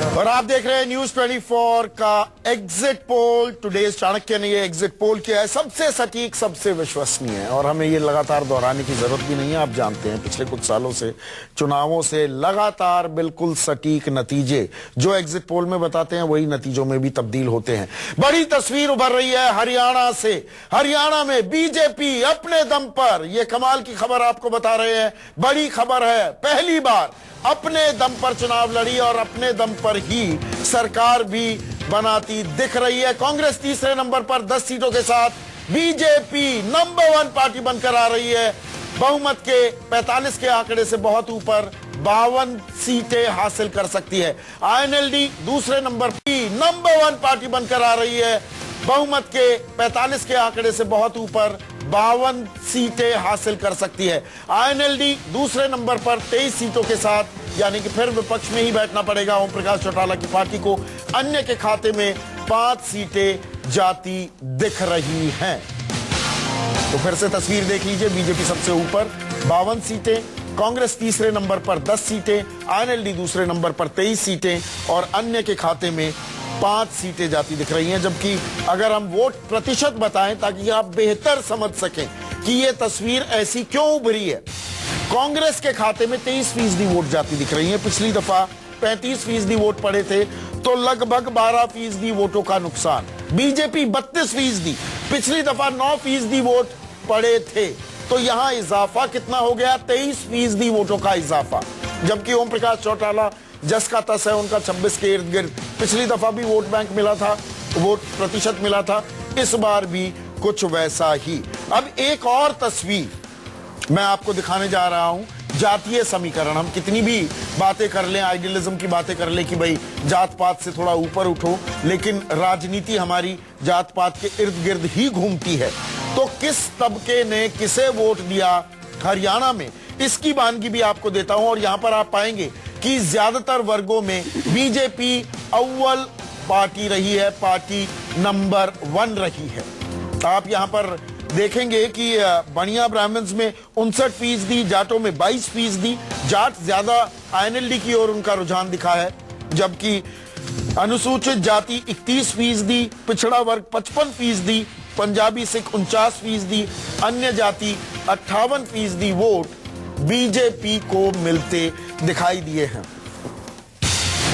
और आप देख रहे हैं न्यूज 24 का एग्जिट पोल। टुडेज चाणक्य ने ये एग्जिट पोल किया है, सबसे सटीक, सबसे विश्वसनीय है और हमें ये लगातार दोहराने की जरूरत भी नहीं है। आप जानते हैं पिछले कुछ सालों से चुनावों से लगातार बिल्कुल सटीक नतीजे जो एग्जिट पोल में बताते हैं वही नतीजों में भी तब्दील होते हैं। बड़ी तस्वीर उभर रही है हरियाणा से। हरियाणा में बीजेपी अपने दम पर, यह कमाल की खबर आपको बता रहे हैं, बड़ी खबर है, पहली बार अपने दम पर चुनाव लड़ी और अपने दम पर ही सरकार भी बनाती दिख रही है। कांग्रेस तीसरे नंबर पर 10 सीटों के साथ, बीजेपी नंबर 1 पार्टी बनकर आ रही है। बहुमत के 45 के आंकड़े से बहुत ऊपर 52 सीटें हासिल कर सकती है। आईएनएलडी दूसरे नंबर पर नंबर 1 पार्टी बनकर आ रही है। बहुमत के 45 के आंकड़े से बहुत ऊपर 52 सीटें हासिल कर सकती है। आईएनएलडी दूसरे नंबर पर 23 सीटों के साथ, यानी कि फिर विपक्ष में ही बैठना पड़ेगा ओम प्रकाश चौटाला की पार्टी को। अन्य के खाते में 5 सीटें जाती दिख रही हैं। तो फिर से तस्वीर देख लीजिए, बीजेपी सबसे ऊपर 52 सीटें, कांग्रेस तीसरे नंबर पर 10 सीटें, आईएनएलडी दूसरे नंबर पर 23 सीटें और अन्य के खाते में 5 सीटें जाती दिख रही हैं। जबकि अगर हम वोट प्रतिशत बताएं ताकि आप बेहतर समझ सकें कि यह तस्वीर ऐसी क्यों उभरी है, कांग्रेस के खाते में 23% वोट जाती दिख रही है। पिछली दफा 35% वोट पड़े थे तो लगभग 12% वोटों का नुकसान। बीजेपी 32%, पिछली दफा 9% वोट पड़े थे तो यहां इजाफा कितना हो गया, 23% वोटों का इजाफा। जबकि ओम प्रकाश चौटाला जस का तस है, उनका 26 के इर्द गिर्द। पिछली दफा भी वोट बैंक मिला था, वोट प्रतिशत मिला था, इस बार भी कुछ वैसा ही। अब एक और तस्वीर मैं आपको दिखाने जा रहा हूं, जातीय समीकरण। हम कितनी भी बातें कर लें, आइडियलिज्म की बातें कर लें कि भाई जात पात से थोड़ा ऊपर उठो, लेकिन राजनीति हमारी जात पात के इर्द गिर्द ही घूमती है। तो किस तबके ने किसे वोट दिया हरियाणा में, इसकी वानगी भी आपको देता हूं। और यहां पर आप पाएंगे कि ज्यादातर वर्गों में बीजेपी अव्वल पार्टी रही है, पार्टी नंबर 1 रही है। आप यहां पर देखेंगे कि बनिया ब्राह्मण्स में 59%, जाटों में 22%, जाट ज्यादा आईएनएलडी की ओर उनका रुझान दिखा है। जबकि अनुसूचित जाति 31%, पिछड़ा वर्ग 55%, पंजाबी सिख 49%, अन्य जाति 58% वोट बीजेपी को मिलते दिखाई दिए हैं।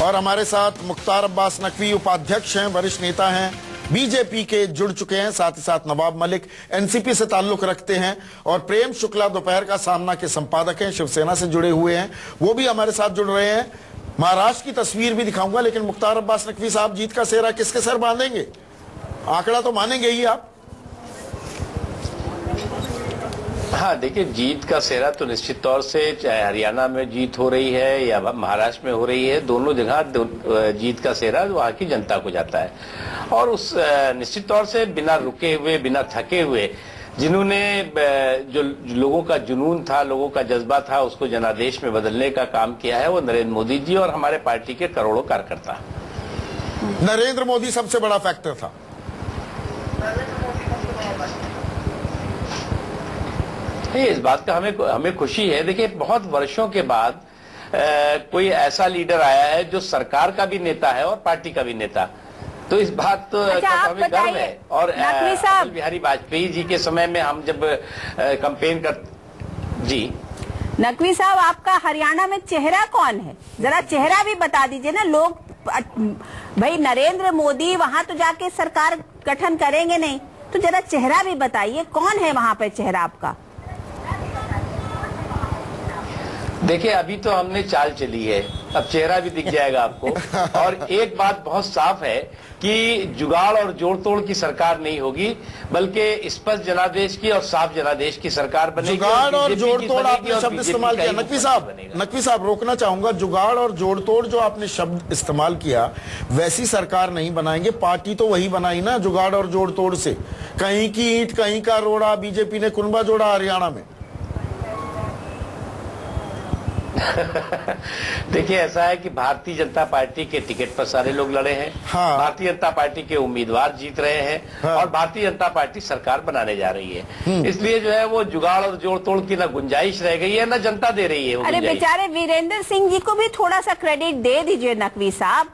और हमारे साथ मुख्तार अब्बास नकवी उपाध्यक्ष हैं, वरिष्ठ नेता हैं, बीजेपी के जुड़ चुके हैं। साथ ही साथ नवाब मलिक एनसीपी से ताल्लुक रखते हैं और प्रेम शुक्ला दोपहर का सामना के संपादक हैं, शिवसेना से जुड़े हुए हैं, वो भी हमारे साथ जुड़ रहे हैं। महाराष्ट्र की तस्वीर भी दिखाऊंगा, लेकिन मुख्तार अब्बास नकवी साहब, जीत का सेहरा किसके सर बांधेंगे? आंकड़ा तो मानेंगे ही आप। हाँ, देखिए, जीत का सेहरा तो निश्चित तौर से, चाहे हरियाणा में जीत हो रही है या महाराष्ट्र में हो रही है, दोनों जगह जीत का सेहरा वहाँ की जनता को जाता है। और उस निश्चित तौर से बिना रुके हुए, बिना थके हुए, जिन्होंने जो लोगों का जुनून था, लोगों का जज्बा था, उसको जनादेश में बदलने का काम किया है, वो नरेंद्र मोदी जी और हमारे पार्टी के करोड़ों कार्यकर्ता। नरेंद्र मोदी सबसे बड़ा फैक्टर था। इस बात का हमें खुशी है। देखिए, बहुत वर्षों के बाद कोई ऐसा लीडर आया है जो सरकार का भी नेता है और पार्टी का भी नेता, तो इस बात तो हमें गर्व है। और अटल बिहारी वाजपेयी जी के समय में हम जब कैंपेन कर, जी नकवी साहब, आपका हरियाणा में चेहरा कौन है? जरा चेहरा भी बता दीजिए ना। लोग भाई नरेंद्र मोदी वहां तो जाके सरकार गठन करेंगे नहीं, तो जरा चेहरा भी बताइए, कौन है वहां पे चेहरा आपका? देखिए, अभी तो हमने चाल चली है, अब चेहरा भी दिख जाएगा आपको। और एक बात बहुत साफ है कि जुगाड़ और जोड़ तोड़ की सरकार नहीं होगी, बल्कि स्पष्ट जनादेश की और साफ जनादेश की सरकार बनेगी। जुगाड़ और जोड़ तोड़ आपने शब्द इस्तेमाल किया, नकवी साहब रोकना चाहूंगा। जुगाड़ और जोड़ तोड़ जो आपने शब्द इस्तेमाल किया, वैसी सरकार नहीं बनाएंगे। पार्टी तो वही बनाई ना जुगाड़ और जोड़ तोड़ से। कहीं की ईंट कहीं का रोड़ा, बीजेपी ने कुनबा जोड़ा हरियाणा में। देखिए, ऐसा है कि भारतीय जनता पार्टी के टिकट पर सारे लोग लड़े हैं। हाँ। भारतीय जनता पार्टी के उम्मीदवार जीत रहे हैं। हाँ। और भारतीय जनता पार्टी सरकार बनाने जा रही है। इसलिए जो है वो जुगाड़ और जोड़ तोड़ की ना गुंजाइश रह गई है, ना जनता दे रही है। अरे बेचारे वीरेंद्र सिंह जी को भी थोड़ा सा क्रेडिट दे दीजिए नकवी साहब।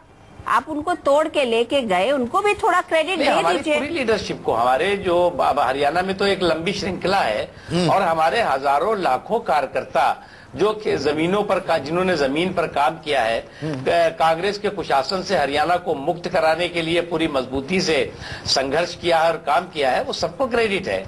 आप उनको तोड़ के लेके गए, उनको भी थोड़ा क्रेडिट नहीं, दे हमारी दीजिए। पूरी लीडरशिप को, हमारे जो हरियाणा में तो एक लंबी श्रृंखला है और हमारे हजारों लाखों कार्यकर्ता जो कि जमीनों पर जिन्होंने जमीन पर काम किया है, कांग्रेस के कुशासन से हरियाणा को मुक्त कराने के लिए पूरी मजबूती से संघर्ष किया है और काम किया है, वो सबको क्रेडिट है।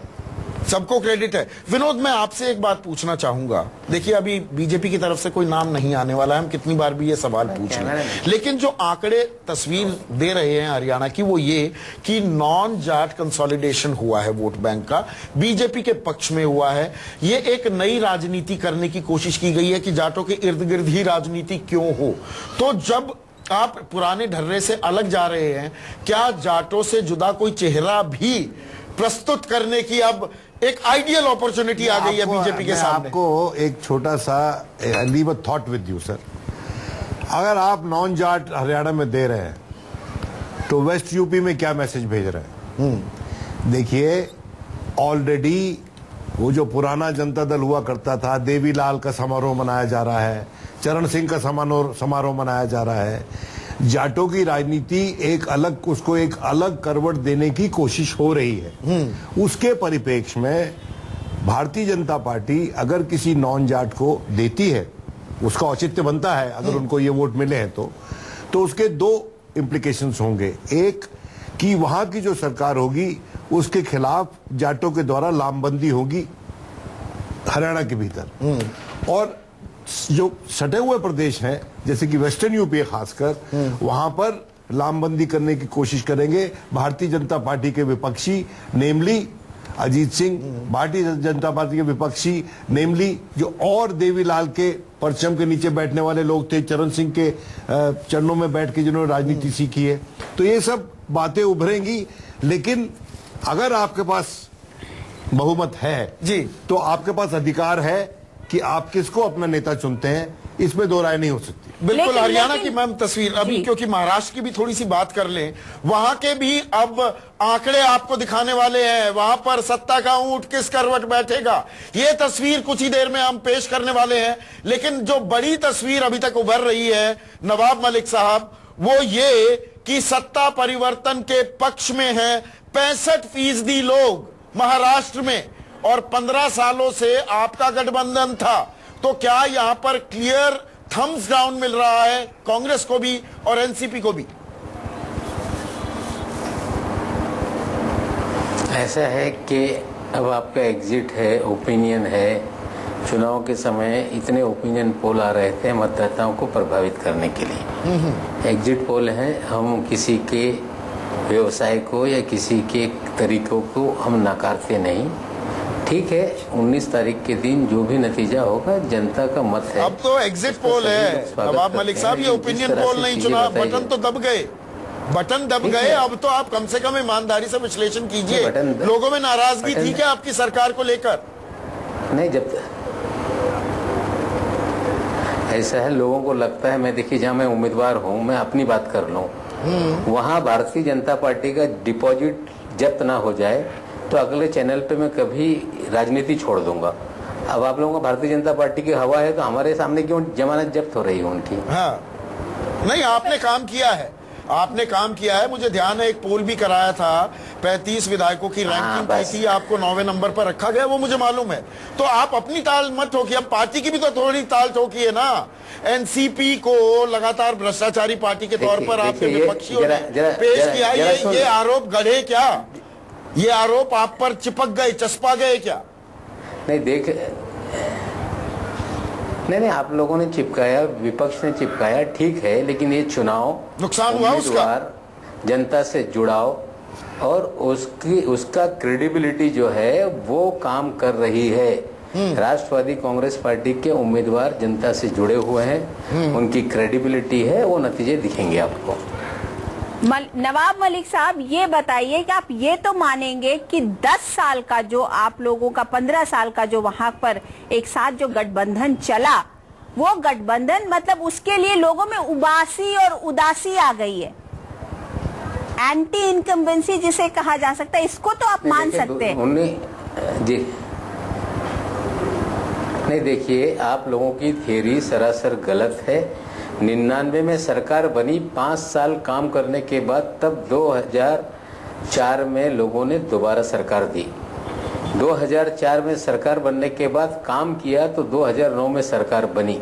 सबको क्रेडिट है। विनोद, मैं आपसे एक बात पूछना चाहूंगा। देखिए, अभी बीजेपी की तरफ से कोई नाम नहीं आने वाला है, हम कितनी बार भी ये सवाल पूछ लें, लेकिन जो आंकड़े तस्वीर दे रहे हैं हरियाणा की, वो ये कि नॉन जाट कंसोलिडेशन हुआ है वोट बैंक का, बीजेपी के पक्ष में हुआ है। ये एक नई राजनीति करने की कोशिश की गई है कि जाटों के इर्द गिर्द ही राजनीति क्यों हो। तो जब आप पुराने ढर्रे से अलग जा रहे हैं, क्या जाटों से जुदा कोई चेहरा भी प्रस्तुत करने की अब एक आइडियल अपॉर्चुनिटी आ गई है बीजेपी के सामने? आपको एक छोटा सा leave a thought with you sir. अगर आप नॉन जाट हरियाणा में दे रहे हैं तो वेस्ट यूपी में क्या मैसेज भेज रहे हैं? देखिए, ऑलरेडी वो जो पुराना जनता दल हुआ करता था, देवीलाल का समारोह मनाया जा रहा है, चरण सिंह का समारोह मनाया जा रहा है। जाटों की राजनीति उसको एक अलग करवट देने की कोशिश हो रही है। उसके परिप्रेक्ष्य में भारतीय जनता पार्टी अगर किसी नॉन जाट को देती है, उसका औचित्य बनता है अगर उनको ये वोट मिले हैं तो उसके दो इम्प्लीकेशंस होंगे। एक कि वहां की जो सरकार होगी उसके खिलाफ जाटों के द्वारा लामबंदी होगी हरियाणा के भीतर, और जो सटे हुए प्रदेश हैं जैसे कि वेस्टर्न यूपी है खासकर, वहां पर लामबंदी करने की कोशिश करेंगे भारतीय जनता पार्टी के विपक्षी, नेमली अजीत सिंह, भारतीय जनता पार्टी के विपक्षी नेमली जो और देवीलाल के परचम के नीचे बैठने वाले लोग थे, चरण सिंह के चरणों में बैठ के जिन्होंने राजनीति सीखी है। तो ये सब बातें उभरेंगी, लेकिन अगर आपके पास बहुमत है जी, तो आपके पास अधिकार है कि आप किसको अपना नेता चुनते हैं, इसमें दो राय नहीं हो सकती। बिल्कुल। हरियाणा की मैम तस्वीर अभी, क्योंकि महाराष्ट्र की भी थोड़ी सी बात कर लें, वहां के भी अब आंकड़े आपको दिखाने वाले हैं। वहां पर सत्ता का ऊंट किस करवट बैठेगा, ये तस्वीर कुछ ही देर में हम पेश करने वाले हैं। लेकिन जो बड़ी तस्वीर अभी तक उभर रही है नवाब मलिक साहब, वो ये कि सत्ता परिवर्तन के पक्ष में है 65% लोग महाराष्ट्र में, और 15 सालों से आपका गठबंधन था। तो क्या यहां पर क्लियर थम्स डाउन मिल रहा है कांग्रेस को भी और एनसीपी को भी? ऐसा है कि अब आपका एग्जिट है, ओपिनियन है। चुनाव के समय इतने ओपिनियन पोल आ रहे थे मतदाताओं को प्रभावित करने के लिए। एग्जिट पोल है, हम किसी के व्यवसाय को या किसी के तरीकों को हम नकारते नहीं। ठीक है, 19 तारीख के दिन जो भी नतीजा होगा जनता का मत है। अब तो एग्जिट पोल है नवाब मलिक साहब, ये ओपिनियन पोल नहीं चुना। बटन तो दब गए, बटन दब गए। अब तो आप कम से कम ईमानदारी से विश्लेषण कीजिए। लोगों में नाराजगी थी क्या आपकी सरकार को लेकर? नहीं, जब ऐसा है, लोगों को लगता है, मैं देखिए जहाँ मैं उम्मीदवार हूँ, मैं अपनी बात कर लूँ, वहाँ भारतीय जनता पार्टी का डिपॉजिट जब्त ना हो जाए तो अगले चैनल पे मैं कभी राजनीति छोड़ दूंगा। अब आप लोगों का भारतीय जनता पार्टी की हवा है तो हमारे सामने क्यों जमानत जब्त हो रही है उनकी? हाँ, नहीं, आपने काम किया है, आपने काम किया है। मुझे ध्यान है एक पोल भी कराया था, 35 विधायकों की रैंकिंग की थी, आपको 9वें नंबर पर रखा गया, वो मुझे मालूम है। तो आप अपनी ताल मत ठोकिए, अब पार्टी की भी तो थोड़ी ताल ठोकी है ना। एनसीपी को लगातार भ्रष्टाचारी पार्टी के तौर पर आपके विपक्षियों ने पेश किया। ये आरोप गढ़े क्या? ये आरोप आप पर चिपक गए, चस्पा गए क्या? नहीं, नहीं, आप लोगों ने चिपकाया, विपक्ष ने चिपकाया, ठीक है, लेकिन ये चुनाव नुकसान हुआ उसका, जनता से जुड़ाव और उसका क्रेडिबिलिटी जो है वो काम कर रही है। राष्ट्रवादी कांग्रेस पार्टी के उम्मीदवार जनता से जुड़े हुए हैं, उनकी क्रेडिबिलिटी है, वो नतीजे दिखेंगे आपको। नवाब मलिक साहब, ये बताइए कि आप ये तो मानेंगे कि 10 साल का जो आप लोगों का 15 साल का जो वहां पर एक साथ जो गठबंधन चला, वो गठबंधन मतलब उसके लिए लोगों में उबासी और उदासी आ गई है, एंटी इनकम्बेंसी जिसे कहा जा सकता है, इसको तो आप मान सकते हैं? जी नहीं, देखिए, आप लोगों की थियरी सरासर गलत है। 99 में सरकार बनी, 5 साल काम करने के बाद तब 2004 में लोगों ने दोबारा सरकार दी। 2004 में सरकार बनने के बाद काम किया तो 2009 में सरकार बनी।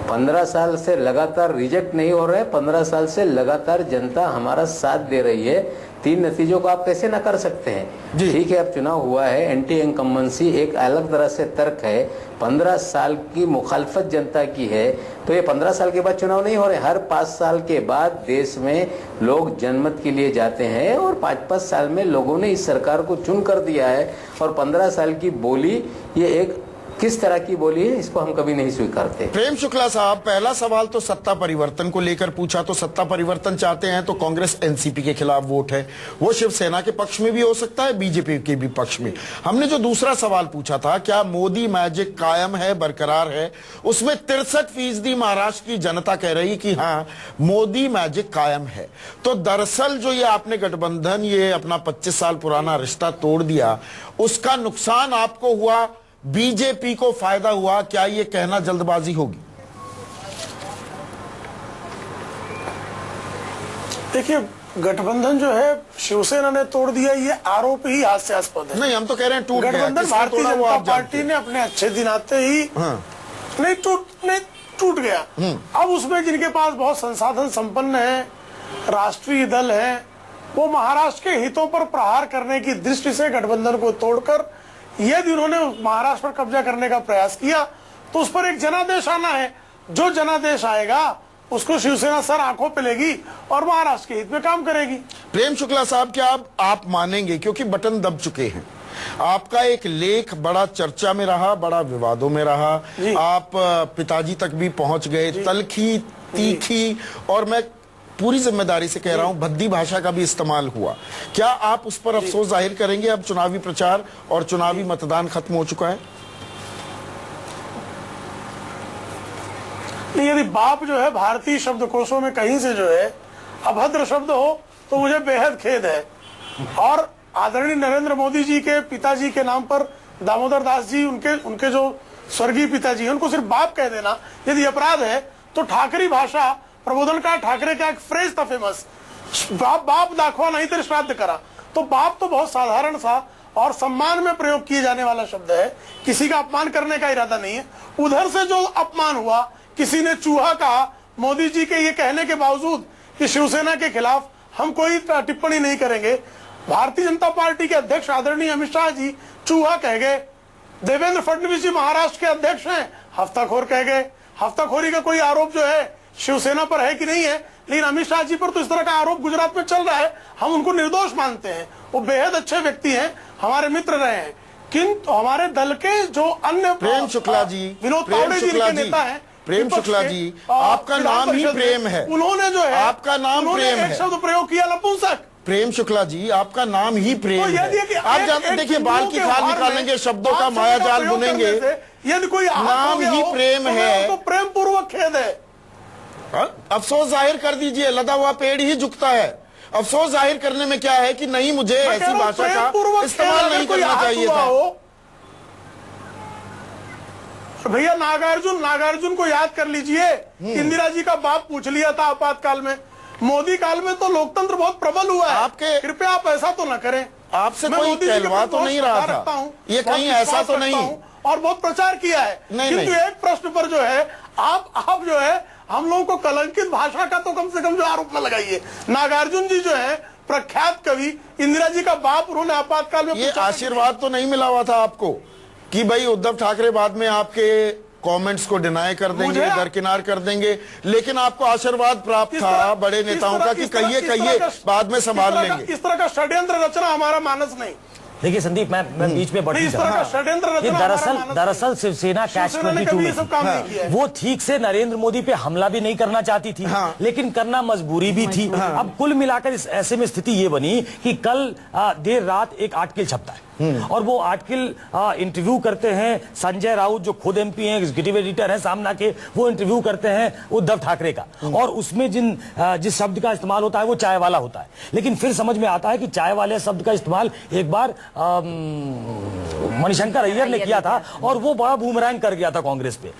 15 साल से लगातार रिजेक्ट नहीं हो रहा है, 15 साल से लगातार जनता हमारा साथ दे रही है। 3 नतीजों को आप कैसे ना कर सकते हैं? ठीक है, अब चुनाव हुआ है, एंटी इनकम्बेंसी एक अलग तरह से तर्क है। 15 साल की मुखालफत जनता की है, तो ये 15 साल के बाद चुनाव नहीं हो रहे। हर 5 साल के बाद देश में लोग जनमत के लिए जाते हैं और 5-5 साल में लोगों ने इस सरकार को चुन कर दिया है। और 15 साल की बोली, ये एक किस तरह की बोली है, इसको हम कभी नहीं स्वीकारते। प्रेम शुक्ला साहब, पहला सवाल तो सत्ता परिवर्तन को लेकर पूछा, तो सत्ता परिवर्तन चाहते हैं तो कांग्रेस एनसीपी के खिलाफ वोट है, वो शिवसेना के पक्ष में भी हो सकता है, बीजेपी के भी पक्ष में। हमने जो दूसरा सवाल पूछा था, क्या मोदी मैजिक कायम है, बरकरार है, उसमें 63% महाराष्ट्र की जनता कह रही कि हाँ मोदी मैजिक कायम है। तो दरअसल जो ये आपने गठबंधन, ये अपना 25 साल पुराना रिश्ता तोड़ दिया, उसका नुकसान आपको हुआ, बीजेपी को फायदा हुआ, क्या ये कहना जल्दबाजी होगी? देखिए, गठबंधन जो है शिवसेना ने तोड़ दिया, ये आरोप ही हास्यास्पद है। नहीं, हम तो कह रहे हैं टूट गया। गठबंधन भारतीय जनता पार्टी ने अपने अच्छे दिन आते ही नहीं टूट गया। अब उसमें जिनके पास बहुत संसाधन संपन्न है, राष्ट्रीय दल है, वो महाराष्ट्र के हितों पर प्रहार करने की दृष्टि से गठबंधन को तोड़कर यदि उन्होंने महाराष्ट्र पर कब्जा करने का प्रयास किया तो उस पर एक जनादेश आना है। जो जनादेश आएगा उसको शिवसेना सर आंखों पे लेगी और महाराष्ट्र के हित में काम करेगी। प्रेम शुक्ला साहब, क्या आप मानेंगे, क्योंकि बटन दब चुके हैं, आपका एक लेख बड़ा चर्चा में रहा, बड़ा विवादों में रहा, आप पिताजी तक भी पहुंच गए, तलखी, तीखी, और मैं पूरी जिम्मेदारी से कह रहा हूं भद्दी भाषा का भी इस्तेमाल हुआ। क्या आप उस पर अफसोस जाहिर करेंगे? अब चुनावी प्रचार और चुनावी मतदान खत्म हो चुका है। नहीं, यदि बाप जो है भारतीय शब्दकोशों में कहीं से जो है अभद्र शब्द हो तो मुझे बेहद खेद है। और आदरणीय नरेंद्र मोदी जी के पिताजी के नाम पर दामोदर दास जी, उनके जो स्वर्गीय पिताजी हैं, उनको सिर्फ बाप कह देना यदि अपराध है तो ठाकरी भाषा, प्रबोधनकार ठाकरे का एक फ्रेज था फेमस, बाप दाखवा नहीं तेरे श्राद्ध करा। तो बाप तो बहुत साधारण सा और सम्मान में प्रयोग किए जाने वाला शब्द है, किसी का अपमान करने का इरादा नहीं है। उधर से जो अपमान हुआ, किसी ने चूहा कहा, मोदी जी के ये कहने के बावजूद कि शिवसेना के खिलाफ हम कोई टिप्पणी नहीं करेंगे। भारतीय जनता पार्टी के अध्यक्ष आदरणीय अमित शाह जी चूहा कह गए, देवेंद्र फडणवीस जी महाराष्ट्र के अध्यक्ष हैं, हफ्ताखोर कह गए। हफ्ताखोरी का कोई आरोप जो है शिवसेना पर है कि नहीं है, लेकिन अमित शाह जी पर तो इस तरह का आरोप गुजरात में चल रहा है। हम उनको निर्दोष मानते हैं, वो बेहद अच्छे व्यक्ति हैं, हमारे मित्र रहे हैं, किंतु हमारे दल के जो अन्य प्रेम शुक्ला जी, विनोद तावड़े जी के नेता हैं, प्रेम शुक्ला जी, आपका नाम ही प्रेम है, उन्होंने जो है आपका नाम प्रेम है, एक शब्द प्रयोग किया नपुंसक। प्रेम शुक्ला जी, आपका नाम ही प्रेम है। आप जानते, देखिए, बाल की खाल निकालेंगे, शब्दों का मायाजाल बुनेंगे, यदि कोई नाम ही प्रेम है तो प्रेम पूर्वक खेद है। अफसोस जाहिर कर दीजिए, लदा हुआ पेड़ ही झुकता है। अफसोस जाहिर करने में क्या है कि नहीं, मुझे ऐसी भाषा का इस्तेमाल नहीं करना चाहिए था। भैया नागार्जुन को याद कर लीजिए, इंदिरा जी का बाप पूछ लिया था आपातकाल में। मोदी काल में तो लोकतंत्र बहुत प्रबल हुआ है, आपके कृपया आप ऐसा तो न करें। आपसे कोई कहलवा तो नहीं रहा था, ये कहीं ऐसा तो नहीं, और बहुत प्रचार किया है, किंतु एक प्रश्न पर जो है आप जो है हम लोगों को कलंकित भाषा का तो कम से कम जो आरोप न लगाइए। नागार्जुन जी जो है प्रख्यात कवि, इंदिरा जी का बाप, उन्होंने आपातकाल में ये आशीर्वाद तो नहीं मिला हुआ था आपको कि भाई उद्धव ठाकरे बाद में आपके कमेंट्स को डिनाई कर देंगे, दरकिनार कर देंगे, लेकिन आपको आशीर्वाद प्राप्त था बड़े नेताओं का कि कहिए बाद में संभाल लेंगे। इस तरह का षड्यंत्र रचना हमारा मानस नहीं। देखिए संदीप, मैं बीच में बढ़ी दरअसल शिवसेना कैच 22 में वो ठीक से नरेंद्र मोदी पे हमला भी नहीं करना चाहती थी, लेकिन करना मजबूरी भी थी। अब कुल मिलाकर इस ऐसे में स्थिति ये बनी कि कल देर रात एक आर्टिकल छपता है और वो आर्टिकल इंटरव्यू करते हैं संजय राउत, जो खुद एमपी हैं, एग्जीक्यूटिव एडिटर हैं सामना के, वो इंटरव्यू करते हैं उद्धव ठाकरे का, और उसमें जिस शब्द का इस्तेमाल होता है वो चाय वाला होता है। लेकिन फिर समझ में आता है कि चाय वाले शब्द का इस्तेमाल एक बार मणिशंकर अय्यर ने किया था और वो बड़ा बूमरैंग कर गया था कांग्रेस पे।